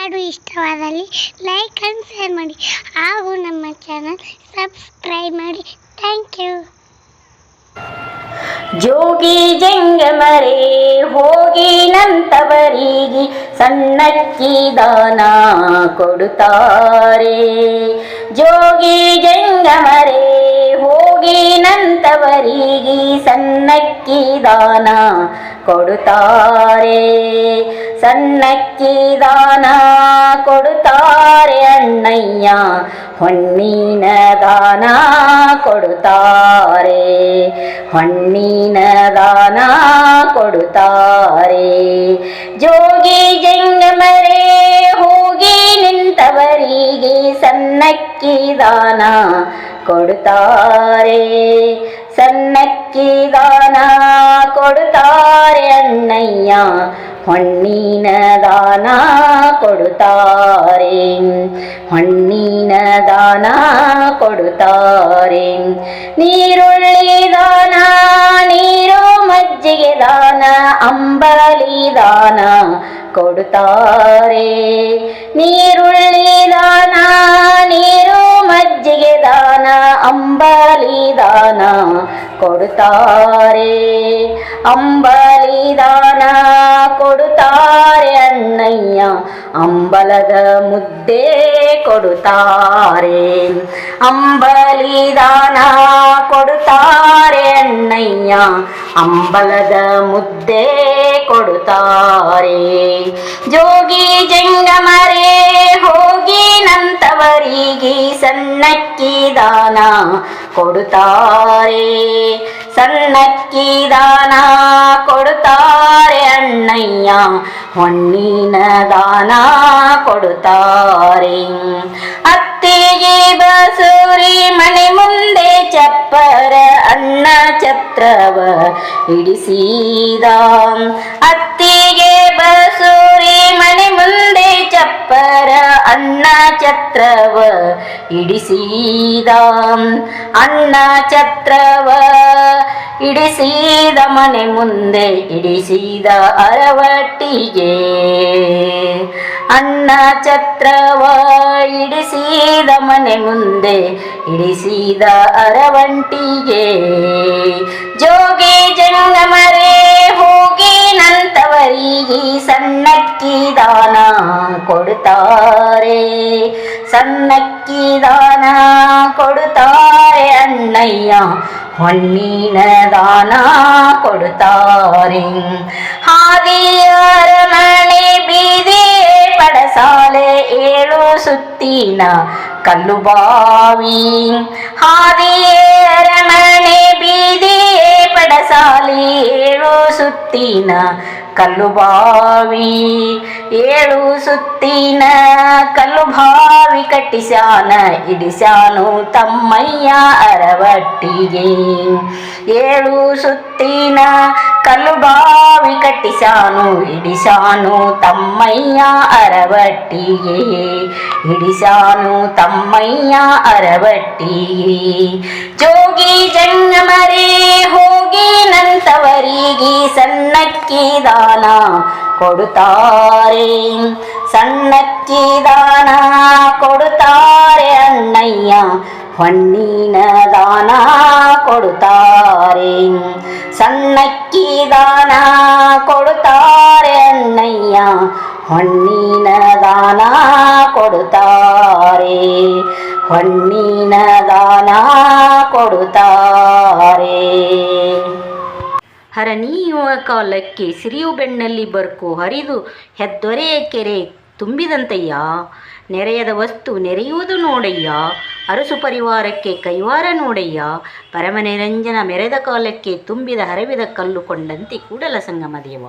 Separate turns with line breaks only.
ಹಾಡು ಇಷ್ಟವಾದಲ್ಲಿ like and share ಮಾಡಿ ಹಾಗೂ ನಮ್ಮ ಚಾನಲ್ ಸಬ್ಸ್ಕ್ರೈಬ್ ಮಾಡಿ. Thank you.
ಜೋಗಿ ಜಂಗಮರೇ ಹೋಗಿ ನಂತವರಿಗೆ ಸಣ್ಣಕ್ಕಿ ದಾನ ಕೊಡುತ್ತಾರೆ. ಜೋಗಿ ಜಂಗಮರೇ ಹೋಗಿ ನಂತವರಿಗೆ ಸಣ್ಣಕ್ಕಿ ದಾನ ಕೊಡುತ್ತಾರೆ. ಸಣ್ಣಕ್ಕಿ ದಾನ ಕೊಡುತ್ತಾರೆ ಅಣ್ಣಯ್ಯ, ಹೊನ್ನಿನ ದಾನ ಕೊಡುತ್ತಾರೆ. ಹೊನ್ನಿನ ದಾನ ಕೊಡುತ್ತಾರೆ. ಜೋಗಿ ಜಂಗಮರೇ ಹೋಗಿ ನಿಂತವರಿಗೆ ಸಣ್ಣಕ್ಕಿ ದಾನ ಕೊಡುತ್ತಾರೆ. ಸಣ್ಣಕ್ಕಿ ದಾನ ಕೊಡುತ್ತಾರೆ ಅಣ್ಣಯ್ಯ, ಹೊನ್ನಿನ ದಾನ ಕೊಡುತ್ತಾರೆ. ಹೊನ್ನಿನ ದಾನ ಕೊಡುತ್ತಾರೆ. ನೀರುಳ್ಳಿ ದಾನ, ನೀರು ಮಜ್ಜಿಗೆ ದಾನ, ಅಂಬಲಿ ದಾನ ಕೊಡುತ್ತಾರೆ. ನೀರುಳ್ಳಿ ದಾನ, ನೀರು ಮಜ್ಜಿಗೆ ದಾನ, ಅಂಬಲಿ ದಾನ ಕೊಡುತ್ತಾರೆ. ಅಂಬಲಿ ದಾನ ಕೊಡುತ್ತಾರೆ ಅಣ್ಣಯ್ಯ, ಅಂಬಲದ ಮುದ್ದೆ ಕೊಡುತ್ತಾರೆ. ಅಂಬಲಿ ದಾನ ಕೊಡುತ್ತಾರೆ ಅಣ್ಣಯ್ಯ, ಅಂಬಲದ ಮುದ್ದೆ ಕೊಡುತ್ತಾರೆ. ಜೋಗಿ ಜಂಗಮರೇ ಹೋಗಿ ನಂತವರಿಗೆ ಸಣ್ಣಕ್ಕಿ ದಾನ ಕೊಡುತ್ತಾರೆ. ಸಣ್ಣಕ್ಕಿ ದಾನ ಕೊಡುತ್ತಾರೆ ಅಣ್ಣಯ್ಯ, ಹೊನ್ನಿನ ದಾನ ಕೊಡುತ್ತಾರೆ. ಅತ್ತಿಗೆ ಬಸೂರಿ ಮನೆ ಮುಂದೆ ಚಪ್ಪರ ಅಣ್ಣ ಛತ್ರವ ಇಡಿಸಿದ. ಅತ್ತಿಗೆ ಬಸೂರಿ ಮನೆ ಮುಂದೆ ಚಪ್ಪರ ಅಣ್ಣ ಛತ್ರವ ಇಡಿಸಿದ. ಅಣ್ಣ ಛತ್ರವ ಇಡಿಸಿದ ಮನೆ ಮುಂದೆ ಇಡಿಸಿದ ಅರವಟ್ಟಿಗೆ. ಅಣ್ಣ ಛತ್ರವ ಇಡಿಸಿದ ಮನೆ ಮುಂದೆ ಇಡಿಸಿದ ಅರವಂಟಿಗೆ. ಜೋಗಿ ಜಂಗಮರೇ ಹೋಗಿ ನಂತವರಿಗೆ ಸಣ್ಣಕ್ಕಿ ದಾನ ಕೊಡುತ್ತಾರೆ. ಸಣ್ಣಕ್ಕಿ ದಾನ ಕೊಡುತ್ತಾರೆ ಅಣ್ಣಯ್ಯ, ಹೊನ್ನಿನ ದಾನ ಕೊಡುತ್ತಾರೆ. ಹಾದಿಯರ ಮನೆ ಬೀದಿ ಪಡಸಾಲೆ ಏಳು ಸುತ್ತಿನ ಕಲ್ಲುಬಾವಿ. ಹಾದಿಯರ ಮನೆ ಬೀದಿ ಪಡಸಾಲೆ ಏಳು ಸುತ್ತಿನ ಕಲ್ಲುಬಾವಿ. ಏಳು ಸುತ್ತಿನ ಕಲ್ಲುಬಾವಿ ಕಟ್ಟಿಸ್ಯಾನ ಇಡಿಸ್ಯಾನು ತಮ್ಮಯ್ಯ ಅರವಟ್ಟಿಗೆ. ಏಳು ಸುತ್ತಿನ ಕಲ್ಲುಬಾವಿ ಕಟ್ಟಿಸ್ಯಾನು ಇಡಿಸ್ಯಾನು ತಮ್ಮಯ್ಯ ಅರವಟ್ಟಿಗೆ. ಇಡಿಸ್ಯಾನು ತಮ್ಮಯ್ಯ ಅರವಟ್ಟಿಗೆ. ಜೋಗಿ ಜಂಗಮರೇ ಹೋಗಿ ನಂತವರಿಗೆ ಸಣ್ಣಕ್ಕಿ ದಾನ ಕೊಡುತ್ತಾರೆ. ಸಣ್ಣಕ್ಕಿ ದಾನ ಕೊಡುತ್ತಾರೆ ಅಣ್ಣಯ್ಯ, ಹೊನ್ನಿನ ದಾನ ಕೊಡುತ್ತಾರೆ. ಸಣ್ಣಕ್ಕಿ ದಾನ ಕೊಡುತ್ತಾರೆ ಅಣ್ಣಯ್ಯ, ಹೊನ್ನಿನ ದಾನ ಕೊಡುತ್ತಾರೆ. ಹೊನ್ನಿನ ದಾನ ಕೊಡುತ್ತಾರೆ. ಹರನೀಯುವ ಕಾಲಕ್ಕೆ ಸಿರಿಯು ಬೆಣ್ಣಲ್ಲಿ ಬರ್ಕು ಹರಿದು ಹೆದ್ದೊರೆಯ ಕೆರೆ ತುಂಬಿದಂತಯ್ಯ. ನೆರೆಯದ ವಸ್ತು ನೆರೆಯುವುದು ನೋಡಯ್ಯ, ಅರಸು ಪರಿವಾರಕ್ಕೆ ಕೈವಾರ ನೋಡಯ್ಯ. ಪರಮನಿರಂಜನ ಮೆರೆದ ಕಾಲಕ್ಕೆ ತುಂಬಿದ ಹರವಿದ ಕಲ್ಲು ಕೊಂಡಂತೆ ಕೂಡಲ ಸಂಗಮ ದೇವ.